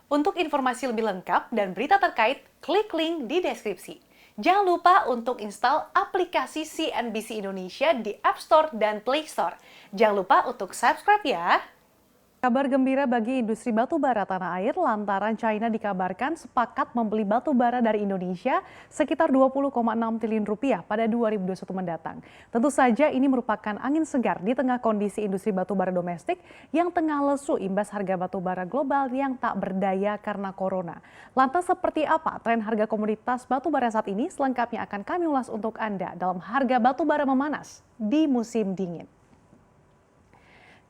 Untuk informasi lebih lengkap dan berita terkait, klik link di deskripsi. Jangan lupa untuk install aplikasi CNBC Indonesia di App Store dan Play Store. Jangan lupa untuk subscribe ya. Kabar gembira bagi industri batu bara tanah air lantaran China dikabarkan sepakat membeli batu bara dari Indonesia sekitar 20,6 triliun rupiah pada 2021 mendatang. Tentu saja ini merupakan angin segar di tengah kondisi industri batu bara domestik yang tengah lesu imbas harga batu bara global yang tak berdaya karena corona. Lantas seperti apa tren harga komoditas batu bara saat ini? Selengkapnya akan kami ulas untuk Anda dalam Harga Batu Bara Memanas di Musim Dingin.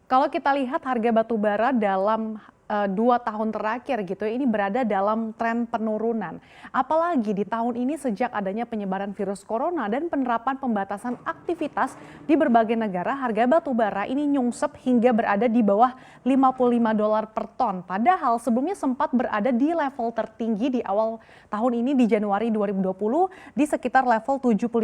Kalau kita lihat harga batu bara dalam 2 tahun terakhir gitu, ini berada dalam tren penurunan. Apalagi di tahun ini sejak adanya penyebaran virus corona dan penerapan pembatasan aktivitas di berbagai negara, harga batu bara ini nyungsep hingga berada di bawah $55 per ton. Padahal sebelumnya sempat berada di level tertinggi di awal tahun ini di Januari 2020 di sekitar level $75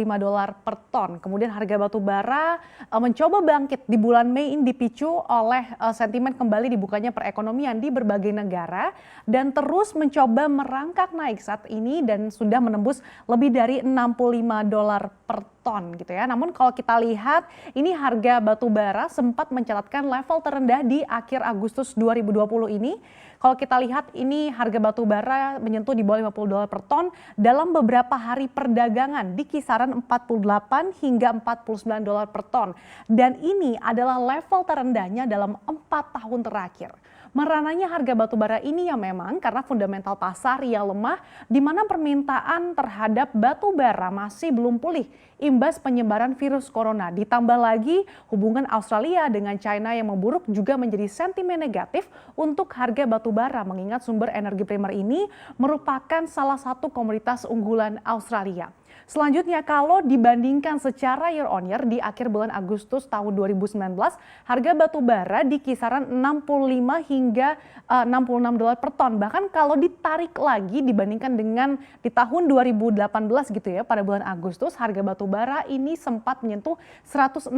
per ton. Kemudian harga batu bara mencoba bangkit di bulan Mei ini dipicu oleh sentimen kembali dibukanya perekonomian di berbagai negara dan terus mencoba merangkak naik saat ini dan sudah menembus lebih dari $65 per ton gitu ya. Namun kalau kita lihat ini harga batu bara sempat mencatatkan level terendah di akhir Agustus 2020 ini. Kalau kita lihat ini harga batu bara menyentuh di bawah $50 per ton dalam beberapa hari perdagangan di kisaran 48 hingga $49 per ton. Dan ini adalah level terendahnya dalam 4 tahun terakhir. Merananya harga batu bara ini ya memang karena fundamental pasar yang lemah di mana permintaan terhadap batu bara masih belum pulih imbas penyebaran virus corona. Ditambah lagi hubungan Australia dengan China yang memburuk juga menjadi sentimen negatif untuk harga batu bara mengingat sumber energi primer ini merupakan salah satu komoditas unggulan Australia. Selanjutnya kalau dibandingkan secara year on year di akhir bulan Agustus tahun 2019, harga batu bara di kisaran 65 hingga $66 per ton. Bahkan kalau ditarik lagi dibandingkan dengan di tahun 2018 gitu ya, pada bulan Agustus harga batu bara ini sempat menyentuh $106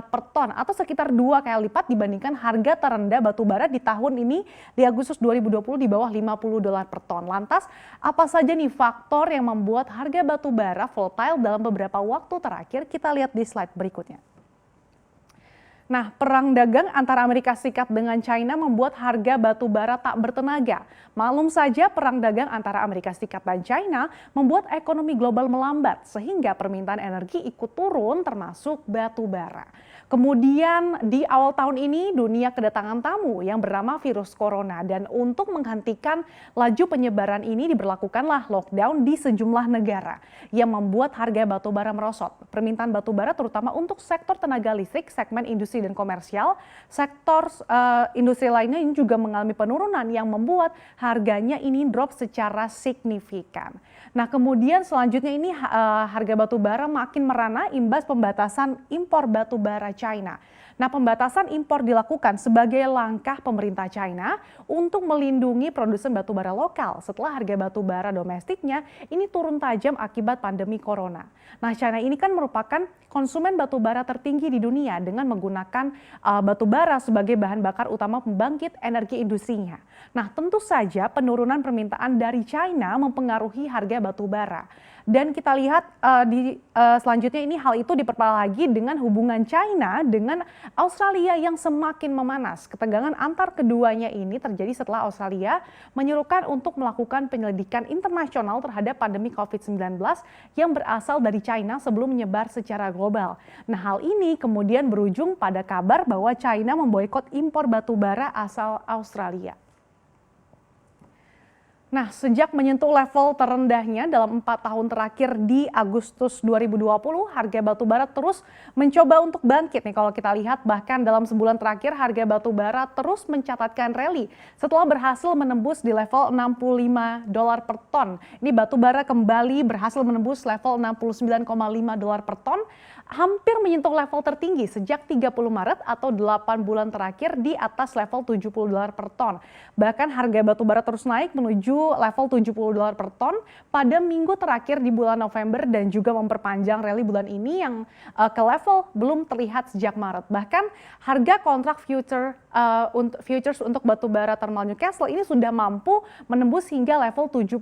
per ton atau sekitar 2 kali lipat dibandingkan harga terendah batu bara di tahun ini di Agustus 2020 di bawah $50 per ton. Lantas apa saja nih faktor yang membuat harga batu bara volatile dalam beberapa waktu terakhir? Kita lihat di slide berikutnya. Nah, perang dagang antara Amerika Serikat dengan China membuat harga batu bara tak bertenaga. Maklum saja perang dagang antara Amerika Serikat dan China membuat ekonomi global melambat sehingga permintaan energi ikut turun termasuk batu bara. Kemudian di awal tahun ini dunia kedatangan tamu yang bernama virus corona dan untuk menghentikan laju penyebaran ini diberlakukanlah lockdown di sejumlah negara yang membuat harga batu bara merosot. Permintaan batu bara terutama untuk sektor tenaga listrik, segmen industri dan komersial, sektor industri lainnya ini juga mengalami penurunan yang membuat harganya ini drop secara signifikan. Nah kemudian selanjutnya ini harga batu bara makin merana imbas pembatasan impor batu bara China. Nah, pembatasan impor dilakukan sebagai langkah pemerintah China untuk melindungi produsen batu bara lokal setelah harga batu bara domestiknya ini turun tajam akibat pandemi corona. Nah, China ini kan merupakan konsumen batu bara tertinggi di dunia dengan menggunakan batu bara sebagai bahan bakar utama pembangkit energi industrinya. Nah, tentu saja penurunan permintaan dari China mempengaruhi harga batu bara. Dan kita lihat selanjutnya ini hal itu diperparah lagi dengan hubungan China dengan Australia yang semakin memanas. Ketegangan antar keduanya ini terjadi setelah Australia menyerukan untuk melakukan penyelidikan internasional terhadap pandemi COVID-19 yang berasal dari China sebelum menyebar secara global. Nah, hal ini kemudian berujung pada kabar bahwa China memboikot impor batu bara asal Australia. Nah, sejak menyentuh level terendahnya dalam 4 tahun terakhir di Agustus 2020, harga batu bara terus mencoba untuk bangkit nih. Kalau kita lihat bahkan dalam sebulan terakhir harga batu bara terus mencatatkan rally setelah berhasil menembus di level $65 per ton. Ini batu bara kembali berhasil menembus level $69,5 per ton, hampir menyentuh level tertinggi sejak 30 Maret atau 8 bulan terakhir di atas level $70 per ton. Bahkan harga batu bara terus naik menuju level $70 per ton pada minggu terakhir di bulan November dan juga memperpanjang rally bulan ini yang ke level belum terlihat sejak Maret. Bahkan harga kontrak future untuk futures untuk batu bara thermal Newcastle ini sudah mampu menembus hingga level $70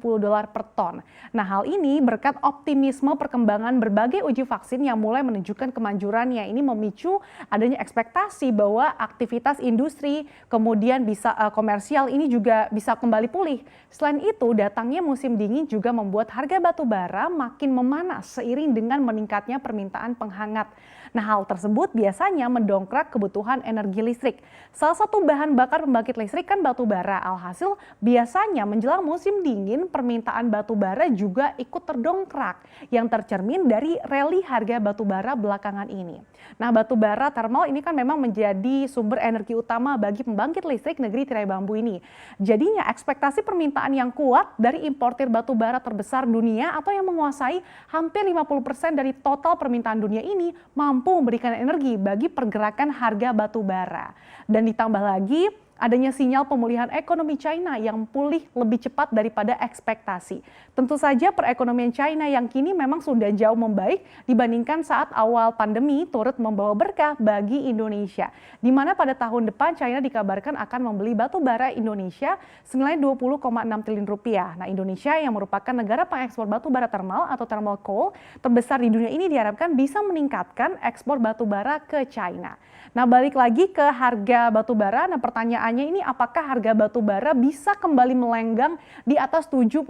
per ton. Nah, hal ini berkat optimisme perkembangan berbagai uji vaksin yang mulai menunjukkan kemanjurannya. Ini memicu adanya ekspektasi bahwa aktivitas industri kemudian bisa komersial ini juga bisa kembali pulih. Selain itu, datangnya musim dingin juga membuat harga batu bara makin memanas seiring dengan meningkatnya permintaan penghangat. Nah, hal tersebut biasanya mendongkrak kebutuhan energi listrik. Salah satu bahan bakar pembangkit listrik kan batu bara. Alhasil, biasanya menjelang musim dingin, permintaan batu bara juga ikut terdongkrak yang tercermin dari rally harga batu bara belakangan ini. Nah, batu bara thermal ini kan memang menjadi sumber energi utama bagi pembangkit listrik negeri tirai bambu ini. Jadinya ekspektasi permintaan yang kuat dari importir batu bara terbesar dunia atau yang menguasai hampir 50% dari total permintaan dunia ini mampu memberikan energi bagi pergerakan harga batu bara. Dan ditambah lagi adanya sinyal pemulihan ekonomi China yang pulih lebih cepat daripada ekspektasi. Tentu saja perekonomian China yang kini memang sudah jauh membaik dibandingkan saat awal pandemi turut membawa berkah bagi Indonesia. Di mana pada tahun depan China dikabarkan akan membeli batu bara Indonesia senilai 20,6 triliun rupiah. Nah, Indonesia yang merupakan negara pengekspor batu bara thermal atau thermal coal terbesar di dunia ini diharapkan bisa meningkatkan ekspor batu bara ke China. Nah, balik lagi ke harga batu bara. Nah, pertanyaannya ini apakah harga batu bara bisa kembali melenggang di atas $75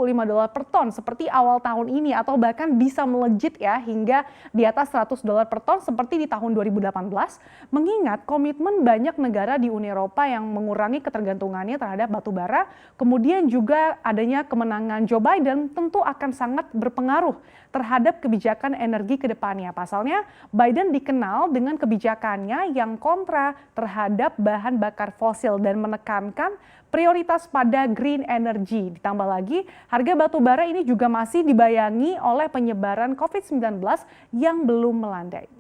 per ton seperti awal tahun ini atau bahkan bisa melejit ya hingga di atas $100 per ton seperti di tahun 2018 mengingat komitmen banyak negara di Uni Eropa yang mengurangi ketergantungannya terhadap batu bara, kemudian juga adanya kemenangan Joe Biden tentu akan sangat berpengaruh terhadap kebijakan energi ke depannya. Pasalnya Biden dikenal dengan kebijakannya yang kontra terhadap bahan bakar fosil dan menekankan prioritas pada green energy. Ditambah lagi, harga batu bara ini juga masih dibayangi oleh penyebaran COVID-19 yang belum melandai.